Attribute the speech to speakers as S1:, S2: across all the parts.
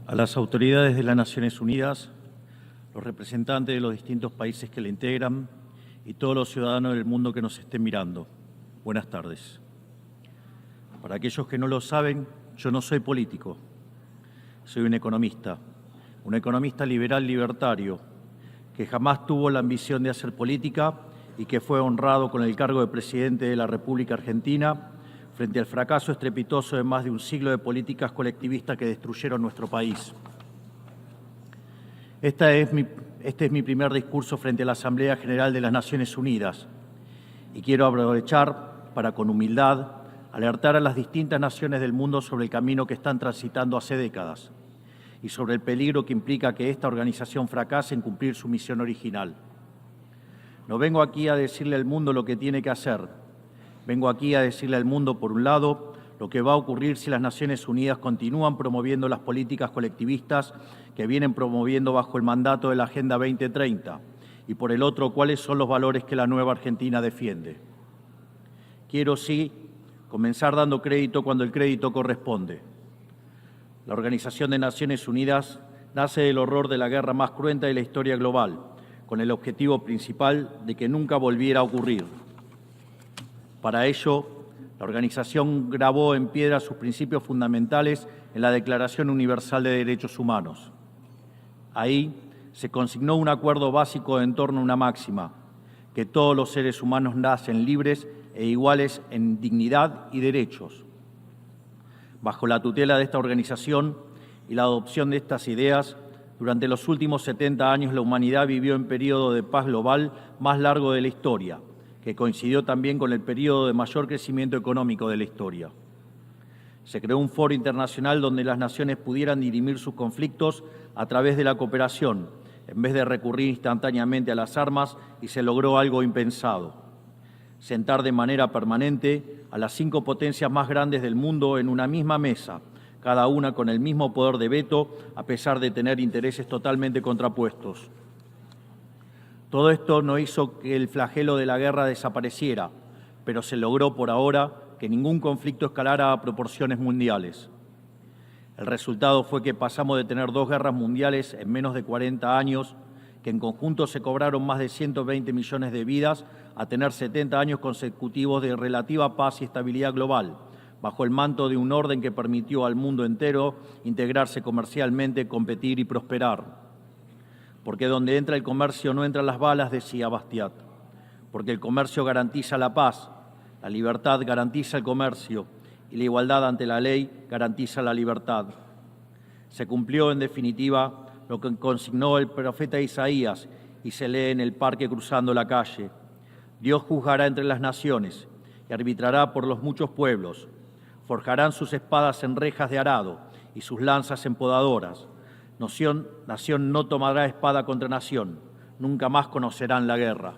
S1: A las autoridades de las Naciones Unidas, los representantes de los distintos países que la integran y todos los ciudadanos del mundo que nos estén mirando, buenas tardes. Para aquellos que no lo saben, yo no soy político, soy un economista liberal libertario, que jamás tuvo la ambición de hacer política y que fue honrado con el cargo de presidente de la República Argentina frente al fracaso estrepitoso de más de un siglo de políticas colectivistas que destruyeron nuestro país. Este es mi primer discurso frente a la Asamblea General de las Naciones Unidas y quiero aprovechar para, con humildad, alertar a las distintas naciones del mundo sobre el camino que están transitando hace décadas y sobre el peligro que implica que esta organización fracase en cumplir su misión original. No vengo aquí a decirle al mundo lo que tiene que hacer. Vengo aquí a decirle al mundo, por un lado, lo que va a ocurrir si las Naciones Unidas continúan promoviendo las políticas colectivistas que vienen promoviendo bajo el mandato de la Agenda 2030, y por el otro, cuáles son los valores que la nueva Argentina defiende. Quiero, sí, comenzar dando crédito cuando el crédito corresponde. La Organización de Naciones Unidas nace del horror de la guerra más cruenta de la historia global, con el objetivo principal de que nunca volviera a ocurrir. Para ello, la organización grabó en piedra sus principios fundamentales en la Declaración Universal de Derechos Humanos. Ahí se consignó un acuerdo básico en torno a una máxima, que todos los seres humanos nacen libres e iguales en dignidad y derechos. Bajo la tutela de esta organización y la adopción de estas ideas, durante los últimos 70 años la humanidad vivió un periodo de paz global más largo de la historia, que coincidió también con el periodo de mayor crecimiento económico de la historia. Se creó un foro internacional donde las naciones pudieran dirimir sus conflictos a través de la cooperación, en vez de recurrir instantáneamente a las armas, y se logró algo impensado: sentar de manera permanente a las 5 potencias más grandes del mundo en una misma mesa, cada una con el mismo poder de veto, a pesar de tener intereses totalmente contrapuestos. Todo esto no hizo que el flagelo de la guerra desapareciera, pero se logró por ahora que ningún conflicto escalara a proporciones mundiales. El resultado fue que pasamos de tener 2 guerras mundiales en menos de 40 años, que en conjunto se cobraron más de 120 millones de vidas, a tener 70 años consecutivos de relativa paz y estabilidad global, bajo el manto de un orden que permitió al mundo entero integrarse comercialmente, competir y prosperar. Porque donde entra el comercio no entran las balas, decía Bastiat. Porque el comercio garantiza la paz, la libertad garantiza el comercio y la igualdad ante la ley garantiza la libertad. Se cumplió, en definitiva, lo que consignó el profeta Isaías y se lee en el parque cruzando la calle. Dios juzgará entre las naciones y arbitrará por los muchos pueblos. Forjarán sus espadas en rejas de arado y sus lanzas en podadoras. Nación no tomará espada contra nación, nunca más conocerán la guerra.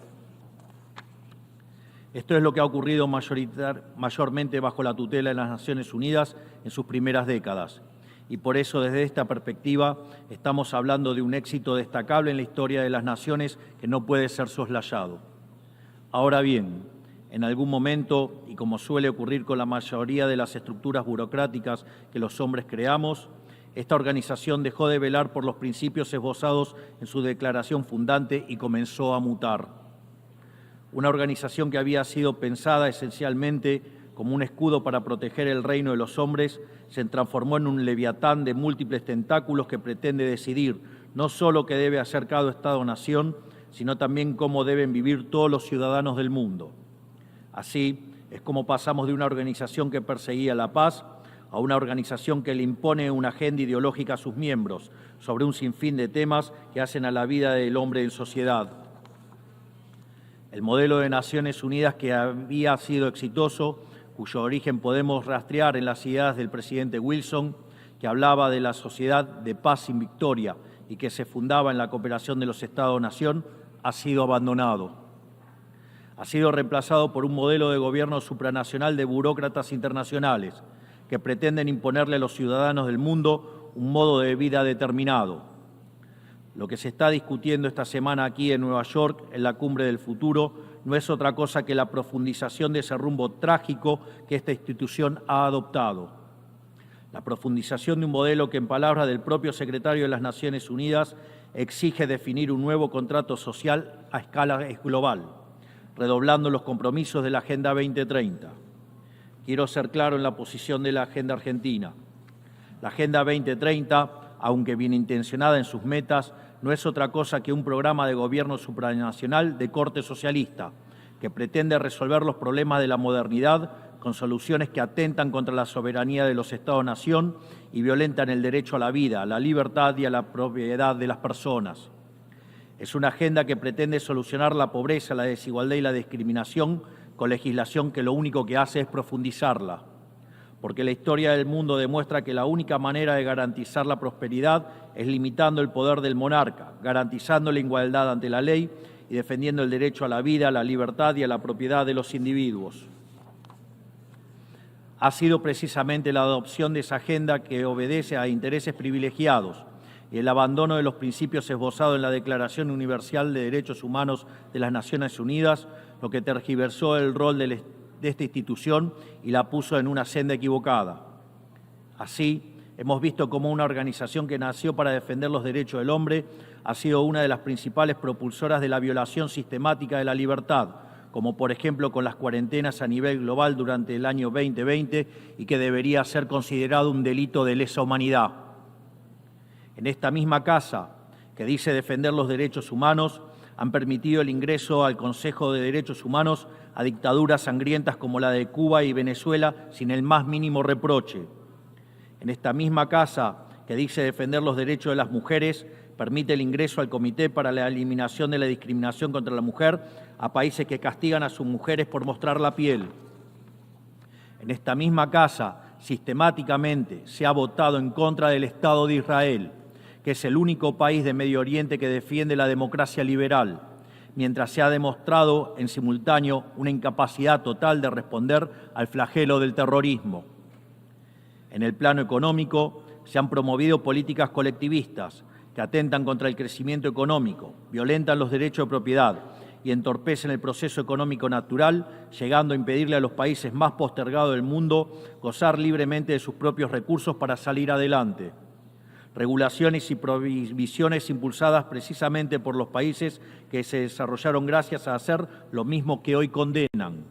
S1: Esto es lo que ha ocurrido mayormente bajo la tutela de las Naciones Unidas en sus primeras décadas. Y por eso, desde esta perspectiva, estamos hablando de un éxito destacable en la historia de las naciones que no puede ser soslayado. Ahora bien, en algún momento, y como suele ocurrir con la mayoría de las estructuras burocráticas que los hombres creamos, esta organización dejó de velar por los principios esbozados en su declaración fundante y comenzó a mutar. Una organización que había sido pensada esencialmente como un escudo para proteger el reino de los hombres se transformó en un leviatán de múltiples tentáculos que pretende decidir no solo qué debe hacer cada Estado-nación, sino también cómo deben vivir todos los ciudadanos del mundo. Así es como pasamos de una organización que perseguía la paz a una organización que le impone una agenda ideológica a sus miembros sobre un sinfín de temas que hacen a la vida del hombre en sociedad. El modelo de Naciones Unidas, que había sido exitoso, cuyo origen podemos rastrear en las ideas del presidente Wilson, que hablaba de la sociedad de paz sin victoria y que se fundaba en la cooperación de los Estados-nación, ha sido abandonado. Ha sido reemplazado por un modelo de gobierno supranacional de burócratas internacionales que pretenden imponerle a los ciudadanos del mundo un modo de vida determinado. Lo que se está discutiendo esta semana aquí en Nueva York, en la Cumbre del Futuro, no es otra cosa que la profundización de ese rumbo trágico que esta institución ha adoptado. La profundización de un modelo que, en palabras del propio secretario de las Naciones Unidas, exige definir un nuevo contrato social a escala global, redoblando los compromisos de la Agenda 2030. Quiero ser claro en la posición de la Agenda Argentina. La Agenda 2030, aunque bien intencionada en sus metas, no es otra cosa que un programa de gobierno supranacional de corte socialista, que pretende resolver los problemas de la modernidad con soluciones que atentan contra la soberanía de los Estados-nación y violentan el derecho a la vida, a la libertad y a la propiedad de las personas. Es una agenda que pretende solucionar la pobreza, la desigualdad y la discriminación con legislación que lo único que hace es profundizarla. Porque la historia del mundo demuestra que la única manera de garantizar la prosperidad es limitando el poder del monarca, garantizando la igualdad ante la ley y defendiendo el derecho a la vida, a la libertad y a la propiedad de los individuos. Ha sido precisamente la adopción de esa agenda que obedece a intereses privilegiados y el abandono de los principios esbozados en la Declaración Universal de Derechos Humanos de las Naciones Unidas lo que tergiversó el rol de esta institución y la puso en una senda equivocada. Así, hemos visto cómo una organización que nació para defender los derechos del hombre ha sido una de las principales propulsoras de la violación sistemática de la libertad, como por ejemplo con las cuarentenas a nivel global durante el año 2020 y que debería ser considerado un delito de lesa humanidad. En esta misma casa, que dice defender los derechos humanos, han permitido el ingreso al Consejo de Derechos Humanos a dictaduras sangrientas como la de Cuba y Venezuela sin el más mínimo reproche. En esta misma casa, que dice defender los derechos de las mujeres, permite el ingreso al Comité para la Eliminación de la Discriminación contra la Mujer a países que castigan a sus mujeres por mostrar la piel. En esta misma casa, sistemáticamente, se ha votado en contra del Estado de Israel, que es el único país de Medio Oriente que defiende la democracia liberal, mientras se ha demostrado en simultáneo una incapacidad total de responder al flagelo del terrorismo. En el plano económico, se han promovido políticas colectivistas que atentan contra el crecimiento económico, violentan los derechos de propiedad y entorpecen el proceso económico natural, llegando a impedirle a los países más postergados del mundo gozar libremente de sus propios recursos para salir adelante. Regulaciones y prohibiciones impulsadas precisamente por los países que se desarrollaron gracias a hacer lo mismo que hoy condenan.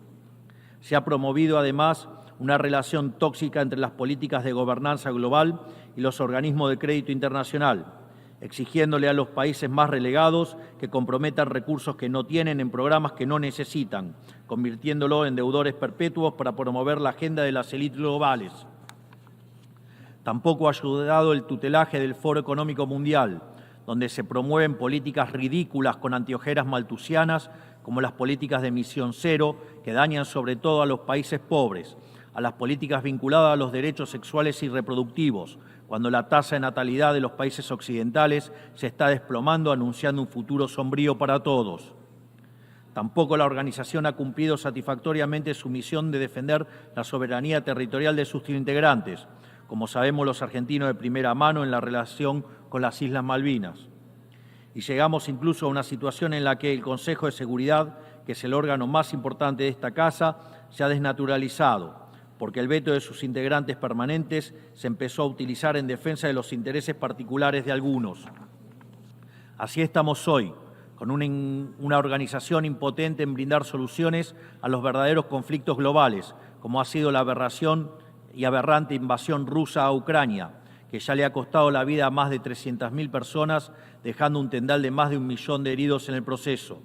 S1: Se ha promovido además una relación tóxica entre las políticas de gobernanza global y los organismos de crédito internacional, exigiéndole a los países más relegados que comprometan recursos que no tienen en programas que no necesitan, convirtiéndolo en deudores perpetuos para promover la agenda de las élites globales. Tampoco ha ayudado el tutelaje del Foro Económico Mundial, donde se promueven políticas ridículas con anteojeras maltusianas, como las políticas de emisión cero, que dañan sobre todo a los países pobres, a las políticas vinculadas a los derechos sexuales y reproductivos, cuando la tasa de natalidad de los países occidentales se está desplomando, anunciando un futuro sombrío para todos. Tampoco la organización ha cumplido satisfactoriamente su misión de defender la soberanía territorial de sus integrantes, como sabemos los argentinos de primera mano en la relación con las Islas Malvinas. Y llegamos incluso a una situación en la que el Consejo de Seguridad, que es el órgano más importante de esta casa, se ha desnaturalizado, porque el veto de sus integrantes permanentes se empezó a utilizar en defensa de los intereses particulares de algunos. Así estamos hoy, con una organización impotente en brindar soluciones a los verdaderos conflictos globales, como ha sido la aberración y aberrante invasión rusa a Ucrania, que ya le ha costado la vida a más de 300.000 personas, dejando un tendal de más de 1 millón de heridos en el proceso.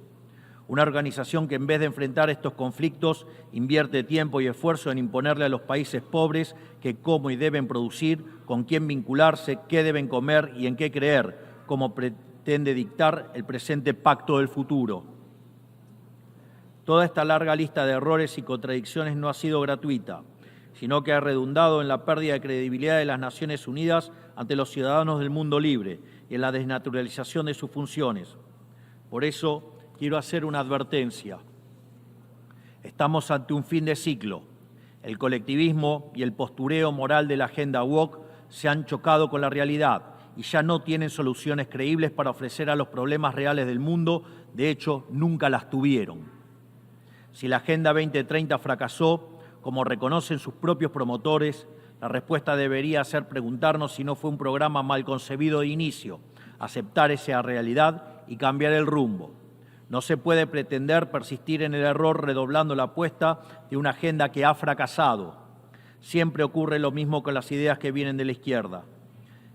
S1: Una organización que en vez de enfrentar estos conflictos invierte tiempo y esfuerzo en imponerle a los países pobres que cómo y deben producir, con quién vincularse, qué deben comer y en qué creer, como pretende dictar el presente pacto del futuro. Toda esta larga lista de errores y contradicciones no ha sido gratuita, sino que ha redundado en la pérdida de credibilidad de las Naciones Unidas ante los ciudadanos del mundo libre y en la desnaturalización de sus funciones. Por eso, quiero hacer una advertencia. Estamos ante un fin de ciclo. El colectivismo y el postureo moral de la agenda woke se han chocado con la realidad y ya no tienen soluciones creíbles para ofrecer a los problemas reales del mundo. De hecho, nunca las tuvieron. Si la Agenda 2030 fracasó, como reconocen sus propios promotores, La respuesta debería ser preguntarnos si no fue un programa mal concebido de inicio, aceptar esa realidad y cambiar el rumbo. No se puede pretender persistir en el error redoblando la apuesta de una agenda que ha fracasado. Siempre ocurre lo mismo con las ideas que vienen de la izquierda.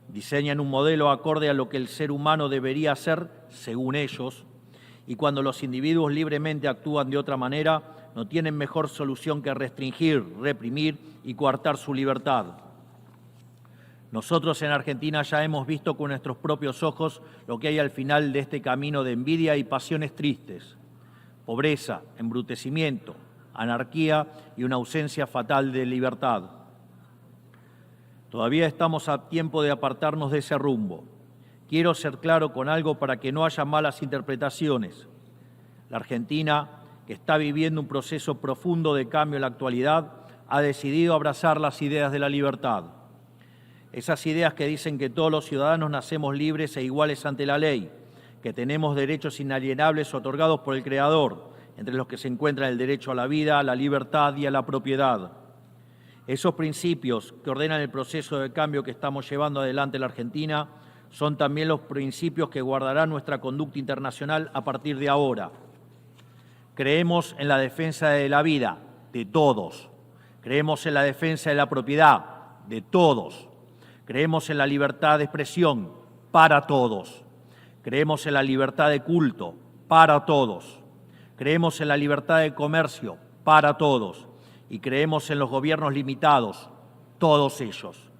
S1: Diseñan un modelo acorde a lo que el ser humano debería ser, según ellos, y cuando los individuos libremente actúan de otra manera, no tienen mejor solución que restringir, reprimir y coartar su libertad. Nosotros en Argentina ya hemos visto con nuestros propios ojos lo que hay al final de este camino de envidia y pasiones tristes. Pobreza, embrutecimiento, anarquía y una ausencia fatal de libertad. Todavía estamos a tiempo de apartarnos de ese rumbo. Quiero ser claro con algo para que no haya malas interpretaciones. La Argentina, que está viviendo un proceso profundo de cambio en la actualidad, ha decidido abrazar las ideas de la libertad. Esas ideas que dicen que todos los ciudadanos nacemos libres e iguales ante la ley, que tenemos derechos inalienables otorgados por el Creador, entre los que se encuentran el derecho a la vida, a la libertad y a la propiedad. Esos principios que ordenan el proceso de cambio que estamos llevando adelante en la Argentina son también los principios que guardarán nuestra conducta internacional a partir de ahora. Creemos en la defensa de la vida de todos. Creemos en la defensa de la propiedad de todos. Creemos en la libertad de expresión para todos. Creemos en la libertad de culto para todos. Creemos en la libertad de comercio para todos. Y creemos en los gobiernos limitados, todos ellos.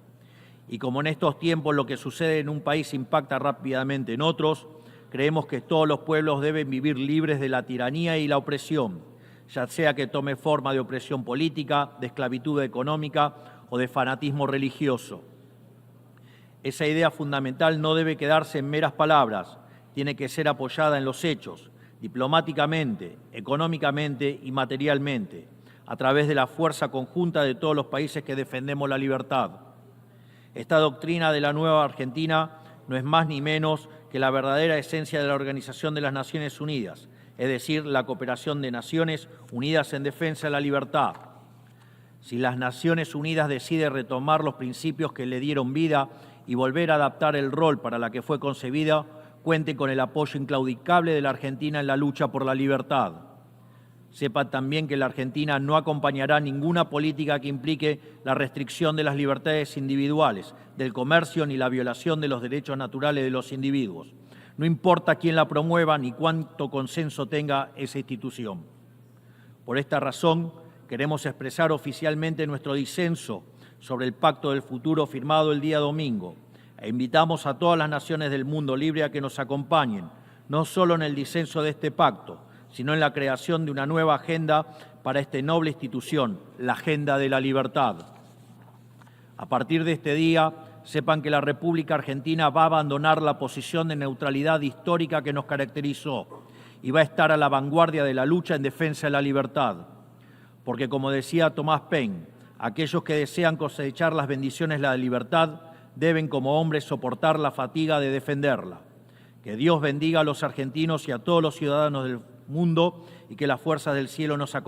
S1: Y como en estos tiempos lo que sucede en un país impacta rápidamente en otros, creemos que todos los pueblos deben vivir libres de la tiranía y la opresión, ya sea que tome forma de opresión política, de esclavitud económica o de fanatismo religioso. Esa idea fundamental no debe quedarse en meras palabras, tiene que ser apoyada en los hechos, diplomáticamente, económicamente y materialmente, a través de la fuerza conjunta de todos los países que defendemos la libertad. Esta doctrina de la nueva Argentina no es más ni menos que la verdadera esencia de la Organización de las Naciones Unidas, es decir, la cooperación de naciones unidas en defensa de la libertad. Si las Naciones Unidas deciden retomar los principios que le dieron vida y volver a adaptar el rol para la que fue concebida, cuente con el apoyo inclaudicable de la Argentina en la lucha por la libertad. Sepa también que la Argentina no acompañará ninguna política que implique la restricción de las libertades individuales, del comercio ni la violación de los derechos naturales de los individuos. No importa quién la promueva ni cuánto consenso tenga esa institución. Por esta razón, queremos expresar oficialmente nuestro disenso sobre el Pacto del Futuro firmado el día domingo e invitamos a todas las naciones del mundo libre a que nos acompañen, no solo en el disenso de este pacto, sino en la creación de una nueva agenda para esta noble institución, la agenda de la libertad. A partir de este día, sepan que la República Argentina va a abandonar la posición de neutralidad histórica que nos caracterizó y va a estar a la vanguardia de la lucha en defensa de la libertad. Porque, como decía Thomas Paine, aquellos que desean cosechar las bendiciones de la libertad deben como hombres soportar la fatiga de defenderla. Que Dios bendiga a los argentinos y a todos los ciudadanos del mundo y que las fuerzas del cielo nos acompañen.